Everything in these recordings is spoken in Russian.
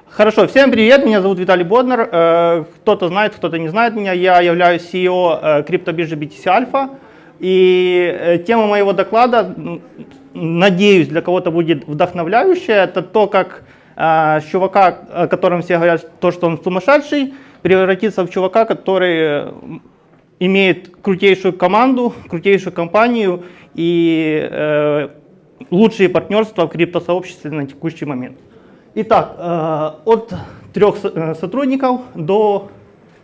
Хорошо, всем привет, меня зовут Виталий Боднар, кто-то знает, кто-то не знает меня, я являюсь CEO криптобиржи BTC Alpha, и тема моего доклада, надеюсь, для кого-то будет вдохновляющая, это то, как чувака, о котором все говорят, то, что он сумасшедший, превратиться в чувака, который имеет крутейшую команду, крутейшую компанию и лучшие партнерства в криптосообществе на текущий момент. Итак, от 3 сотрудников до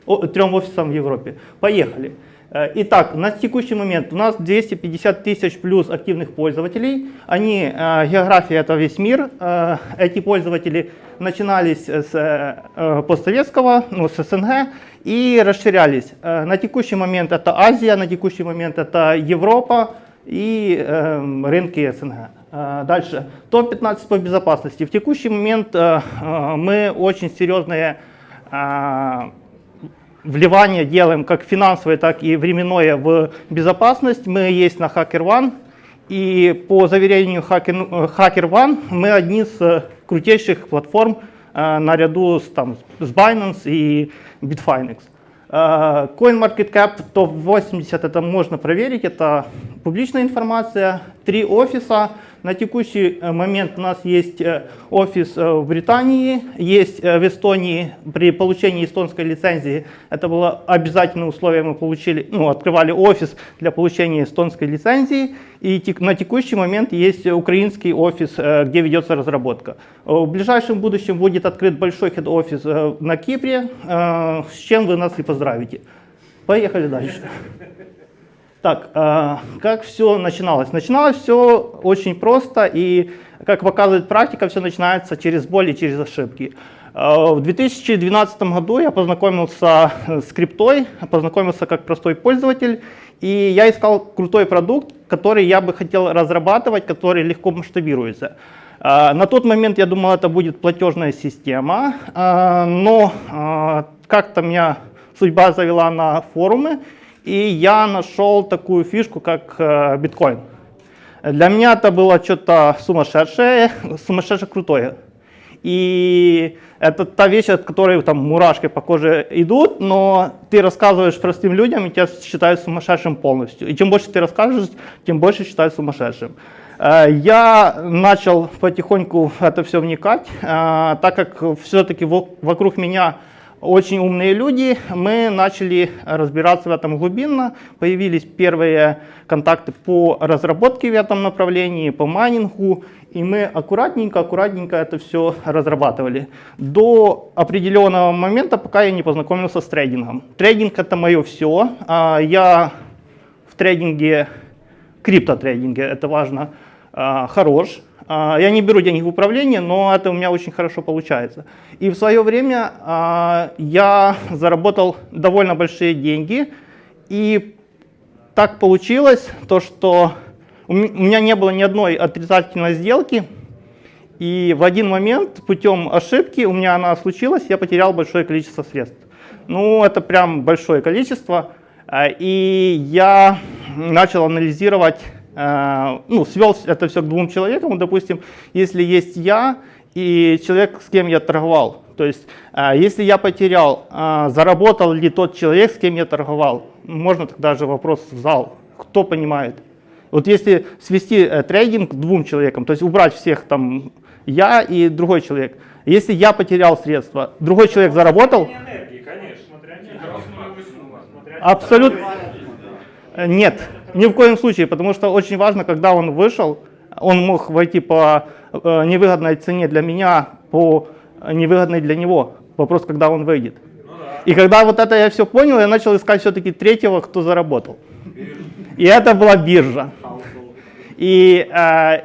3 офисов в Европе. Поехали. Итак, на текущий момент у нас 250 тысяч плюс активных пользователей. Они, география это весь мир. Эти пользователи начинались с постсоветского, с СНГ и расширялись. На текущий момент это Азия, на текущий момент это Европа и рынки СНГ. Дальше. Топ-15 по безопасности. В текущий момент мы очень серьезное вливание делаем как финансовое, так и временное в безопасность. Мы есть на HackerOne. И по заверению HackerOne мы одни из крутейших платформ наряду с Binance и Bitfinex. CoinMarketCap топ-80 это можно проверить, это публичная информация. 3 офиса. На текущий момент у нас есть офис в Британии, есть в Эстонии. При получении эстонской лицензии, это было обязательное условие, мы получили, открывали офис для получения эстонской лицензии. И на текущий момент есть украинский офис, где ведется разработка. В ближайшем будущем будет открыт большой хед-офис на Кипре, с чем вы нас и поздравите. Поехали дальше. Так, как все начиналось? Начиналось все очень просто, и, как показывает практика, все начинается через боль и через ошибки. В 2012 году я познакомился с криптой, познакомился как простой пользователь, и я искал крутой продукт, который я бы хотел разрабатывать, который легко масштабируется. На тот момент я думал, это будет платежная система, но как-то меня судьба завела на форумы, и я нашел такую фишку, как биткоин. Для меня это было что-то сумасшедшее крутое. И это та вещь, от которой мурашки по коже идут, но ты рассказываешь простым людям, и тебя считают сумасшедшим полностью. И чем больше ты расскажешь, тем больше считают сумасшедшим. Я начал потихоньку это все вникать, так как все-таки вокруг меня очень умные люди, мы начали разбираться в этом глубинно, появились первые контакты по разработке в этом направлении, по майнингу, и мы аккуратненько это все разрабатывали. До определенного момента, пока я не познакомился с трейдингом. Трейдинг это мое все, я в трейдинге, криптотрейдинге, это важно, хорош. Я не беру денег в управление, но это у меня очень хорошо получается. И в свое время я заработал довольно большие деньги. И так получилось, что у меня не было ни одной отрицательной сделки. И в один момент путем ошибки у меня она случилась, я потерял большое количество средств. Это прям большое количество. И я начал анализировать, свел это все к 2 человекам, допустим, если есть я и человек, с кем я торговал. То есть, если я потерял, заработал ли тот человек, с кем я торговал? Можно тогда же вопрос в зал, кто понимает. Вот если свести трейдинг к 2 человекам, то есть убрать всех я и другой человек. Если я потерял средства, другой человек заработал? Абсолютно. Нет. Ни в коем случае, потому что очень важно, когда он вышел, он мог войти по невыгодной цене для меня, по невыгодной для него. Вопрос, когда он выйдет. И когда вот это я все понял, я начал искать все-таки 3-го, кто заработал. И это была биржа. И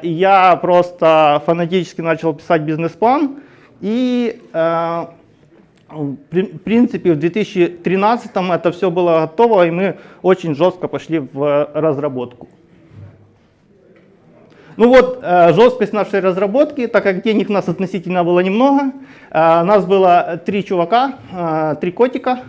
я просто фанатически начал писать бизнес-план. И в принципе, в 2013-м это все было готово, и мы очень жестко пошли в разработку. Жесткость нашей разработки, так как денег у нас относительно было немного, у нас было 3 чувака, 3 котика.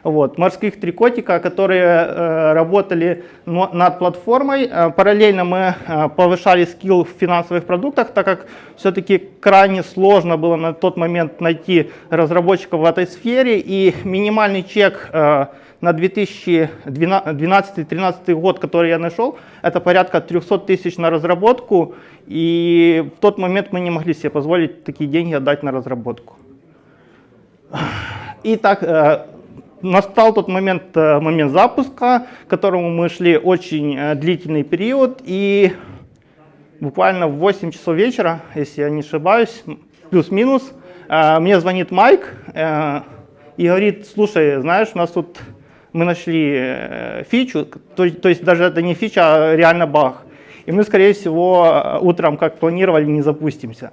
Вот, морских 3 котика, которые работали над платформой. Параллельно мы повышали скилл в финансовых продуктах, так как все-таки крайне сложно было на тот момент найти разработчиков в этой сфере, и минимальный чек на 2012-2013 год, который я нашел, это порядка 300 тысяч на разработку, и в тот момент мы не могли себе позволить такие деньги отдать на разработку. И так настал тот момент запуска, к которому мы шли очень длительный период, и буквально в 8 часов вечера, если я не ошибаюсь, плюс-минус, мне звонит Майк и говорит: слушай, знаешь, у нас тут мы нашли фичу, то есть даже это не фича, а реально баг, и мы, скорее всего, утром, как планировали, не запустимся.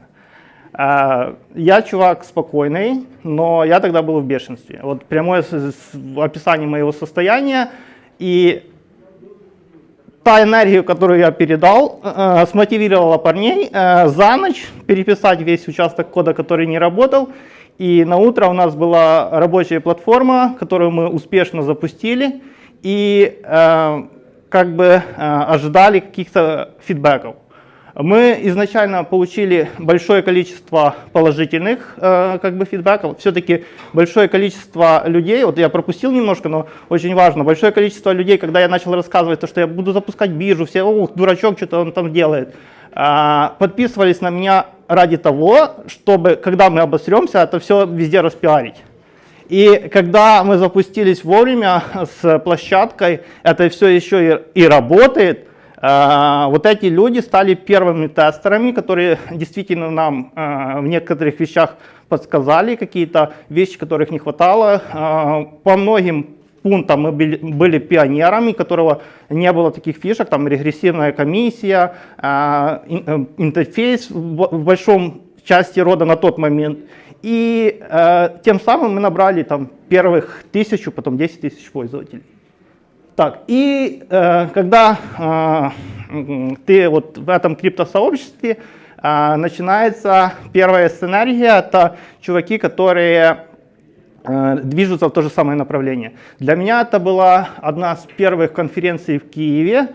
Я чувак спокойный, но я тогда был в бешенстве. Вот прямое описание моего состояния, и та энергия, которую я передал, смотивировала парней за ночь переписать весь участок кода, который не работал. И на утро у нас была рабочая платформа, которую мы успешно запустили, и как бы ожидали каких-то фидбэков. Мы изначально получили большое количество положительных как бы фидбэков. Все-таки большое количество людей, вот я пропустил немножко, но очень важно, большое количество людей, когда я начал рассказывать, то, что я буду запускать биржу, все: ух, дурачок, что-то он там делает, подписывались на меня ради того, чтобы, когда мы обосремся, это все везде распиарить. И когда мы запустились вовремя с площадкой, это все еще и работает, вот эти люди стали первыми тестерами, которые действительно нам в некоторых вещах подсказали, какие-то вещи, которых не хватало. По многим пунктам мы были пионерами, которого не было таких фишек, там регрессивная комиссия, интерфейс в большом части рода на тот момент. И тем самым мы набрали там первых 1000, потом 10 тысяч пользователей. Так, и когда ты вот в этом криптосообществе, начинается первая синергия, это чуваки, которые движутся в то же самое направление. Для меня это была одна из первых конференций в Киеве,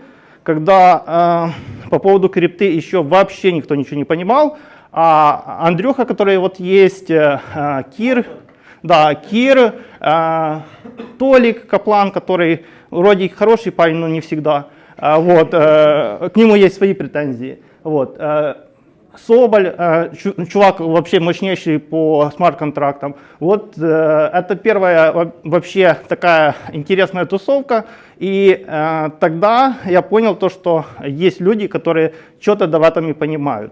когда по поводу крипты еще вообще никто ничего не понимал, а Андрюха, который вот есть, Кир, да, Кир, Толик Каплан, который вроде хороший парень, но не всегда. Вот, к нему есть свои претензии. Вот. Соболь, чувак вообще мощнейший по смарт-контрактам. Вот это первая вообще такая интересная тусовка. И тогда я понял то, что есть люди, которые что-то в этом и понимают.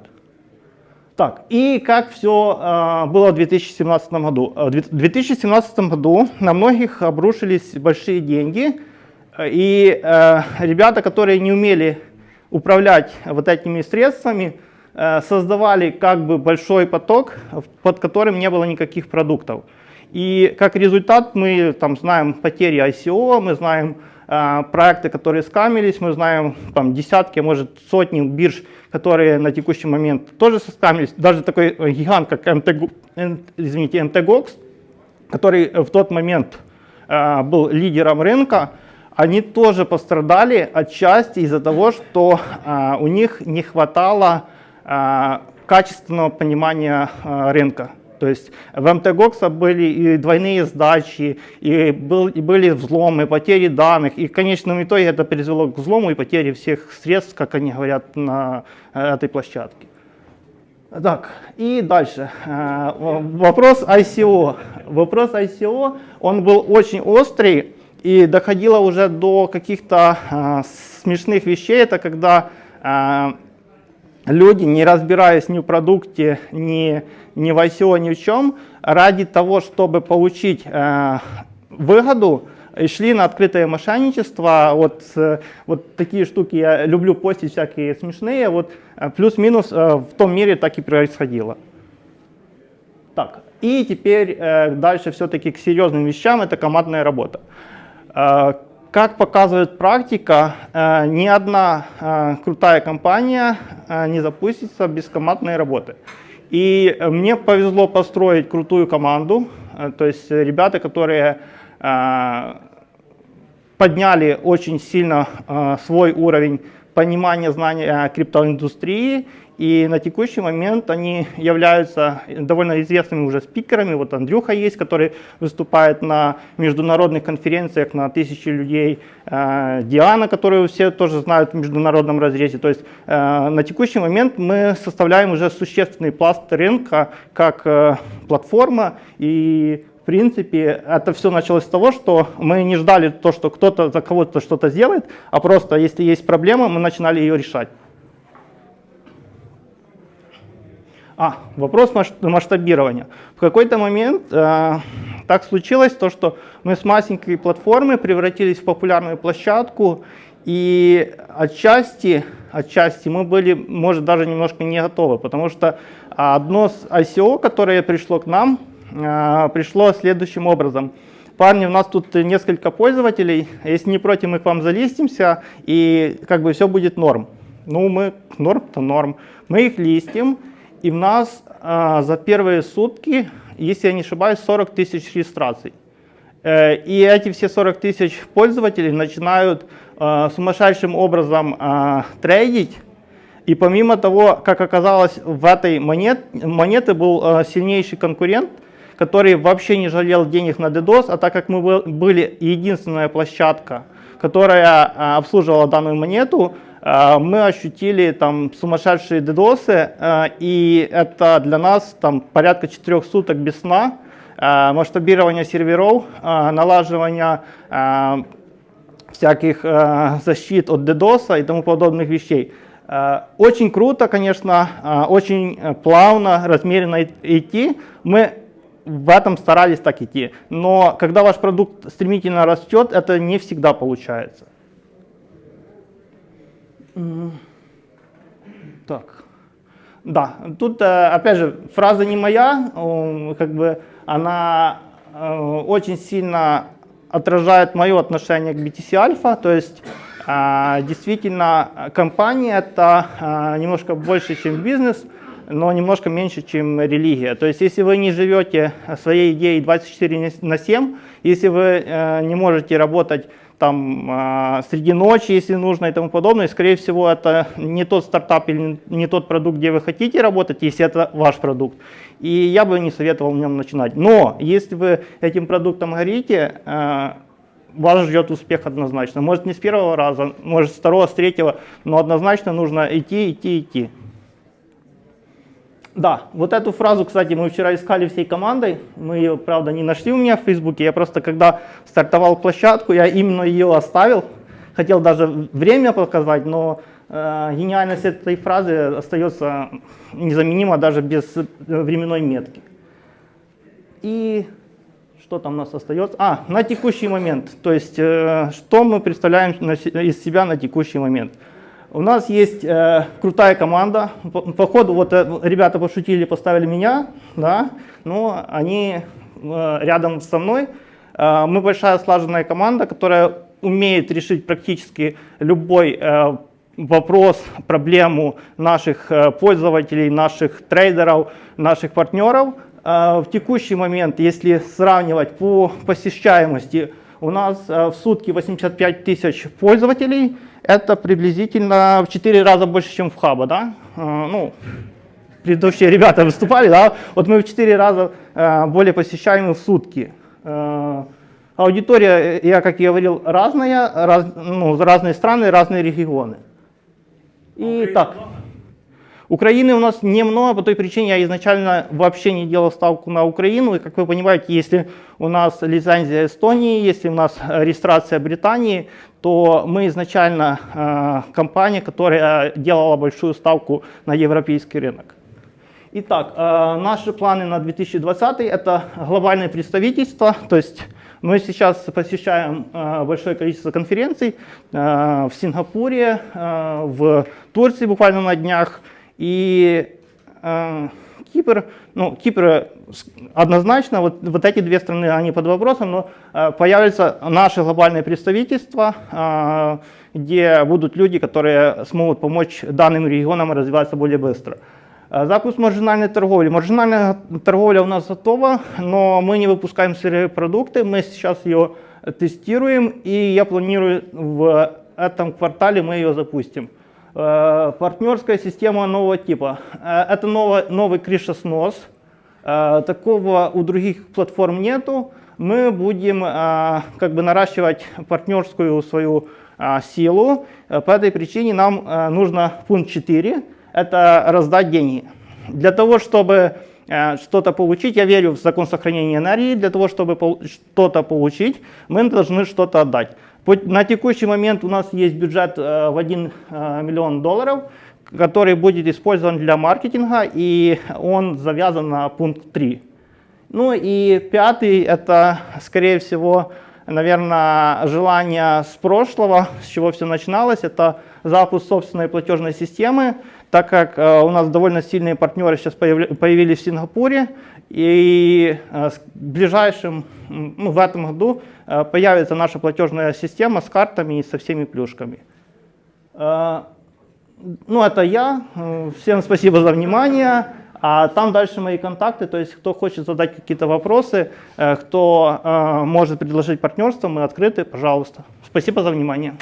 Так, и как все было в 2017 году? В 2017 году на многих обрушились большие деньги, и ребята, которые не умели управлять вот этими средствами, создавали как бы большой поток, под которым не было никаких продуктов. И как результат мы там знаем потери ICO, мы знаем проекты, которые скамились, мы знаем там десятки, может сотни бирж, которые на текущий момент тоже скамились. Даже такой гигант, как MTGOX, который в тот момент был лидером рынка, они тоже пострадали отчасти из-за того, что у них не хватало качественного понимания рынка. То есть в MTGOX были и двойные сдачи, и были взломы, потери данных, и в конечном итоге это привело к взлому и потере всех средств, как они говорят, на этой площадке. Так, и дальше. Вопрос ICO. Вопрос ICO, он был очень острый, и доходило уже до каких-то смешных вещей. Это когда люди, не разбираясь ни в продукте, ни в ICO, ни в чем, ради того, чтобы получить выгоду, шли на открытое мошенничество. Вот такие штуки я люблю постить, всякие смешные. Вот плюс-минус в том мире так и происходило. Так, и теперь дальше все-таки к серьезным вещам, это командная работа. Как показывает практика, ни одна крутая компания не запустится без командной работы. И мне повезло построить крутую команду, то есть ребята, которые подняли очень сильно свой уровень понимания, знания криптоиндустрии, и на текущий момент они являются довольно известными уже спикерами. Вот Андрюха есть, который выступает на международных конференциях на 1000 людей. Диана, которую все тоже знают в международном разрезе. То есть на текущий момент мы составляем уже существенный пласт рынка как платформа. И в принципе это все началось с того, что мы не ждали то, что кто-то за кого-то что-то сделает, а просто если есть проблема, мы начинали ее решать. Вопрос масштабирования. В какой-то момент так случилось, то, что мы с маленькой платформы превратились в популярную площадку, и отчасти мы были, может, даже немножко не готовы, потому что одно с ICO, которое пришло к нам, пришло следующим образом. Парни, у нас тут несколько пользователей, если не против, мы к вам залистимся, и как бы все будет норм. Ну, норм-то норм. Мы их листим. И у нас за первые сутки, если я не ошибаюсь, 40 тысяч регистраций. И эти все 40 тысяч пользователей начинают сумасшедшим образом трейдить. И помимо того, как оказалось, в этой монете был сильнейший конкурент, который вообще не жалел денег на DDoS, а так как мы были единственная площадка, которая обслуживала данную монету, мы ощутили там сумасшедшие DDoS, и это для нас там порядка 4 суток без сна, масштабирование серверов, налаживание всяких защит от DDoS и тому подобных вещей. Очень круто, конечно, очень плавно, размеренно идти. Мы в этом старались так идти, но когда ваш продукт стремительно растет, это не всегда получается. Так, да, тут опять же фраза не моя, как бы она очень сильно отражает мое отношение к BTC Alpha, то есть действительно компания это немножко больше, чем бизнес, но немножко меньше, чем религия. То есть если вы не живете своей идеей 24/7, если вы не можете работать там среди ночи, если нужно и тому подобное, скорее всего, это не тот стартап или не тот продукт, где вы хотите работать, если это ваш продукт. И я бы не советовал в нем начинать. Но если вы этим продуктом горите, вас ждет успех однозначно. Может не с первого раза, может с второго, с третьего, но однозначно нужно идти. Да, вот эту фразу, кстати, мы вчера искали всей командой, мы ее, правда, не нашли у меня в Фейсбуке, я просто, когда стартовал площадку, я именно ее оставил, хотел даже время показать, но гениальность этой фразы остается незаменима даже без временной метки. И что там у нас остается? На текущий момент, то есть что мы представляем из себя на текущий момент. У нас есть крутая команда. Походу, вот ребята пошутили, поставили меня, да, но они рядом со мной. Мы большая слаженная команда, которая умеет решить практически любой вопрос, проблему наших пользователей, наших трейдеров, наших партнеров. В текущий момент, если сравнивать по посещаемости, у нас в сутки 85 тысяч пользователей. Это приблизительно в 4 раза больше, чем в Хаба, да? Ну, предыдущие ребята выступали, да? Вот мы в 4 раза более посещаемы в сутки. Аудитория, я как и говорил, разная, разные страны, разные регионы. И так, Украины у нас немного, по той причине я изначально вообще не делал ставку на Украину. И как вы понимаете, если у нас лицензия Эстонии, если у нас регистрация Британии, то мы изначально компания, которая делала большую ставку на европейский рынок. Итак, наши планы на 2020 – это глобальное представительство, то есть мы сейчас посещаем большое количество конференций в Сингапуре, в Турции буквально на днях, и Кипр, Кипр однозначно, вот эти две страны, они под вопросом, но появится наше глобальное представительство, где будут люди, которые смогут помочь данным регионам развиваться более быстро. Запуск маржинальной торговли. Маржинальная торговля у нас готова, но мы не выпускаем сырые продукты. Мы сейчас ее тестируем, и я планирую в этом квартале мы ее запустим. Партнерская система нового типа. Это новый крышеснос. Такого у других платформ нету. Мы будем как бы наращивать партнерскую свою силу. По этой причине нам нужно пункт 4. Это раздать деньги. Для того, чтобы что-то получить, я верю в закон сохранения энергии, для того, чтобы что-то получить, мы должны что-то отдать. На текущий момент у нас есть бюджет в $1 миллион, который будет использован для маркетинга, и он завязан на пункт 3. Ну и пятый, это, скорее всего, наверное, желание с прошлого, с чего все начиналось, это запуск собственной платежной системы, так как у нас довольно сильные партнеры сейчас появились в Сингапуре, и в ближайшем, в этом году появится наша платежная система с картами и со всеми плюшками. Ну, это я. Всем спасибо за внимание. А там дальше мои контакты, то есть кто хочет задать какие-то вопросы, кто может предложить партнерство, мы открыты, пожалуйста. Спасибо за внимание.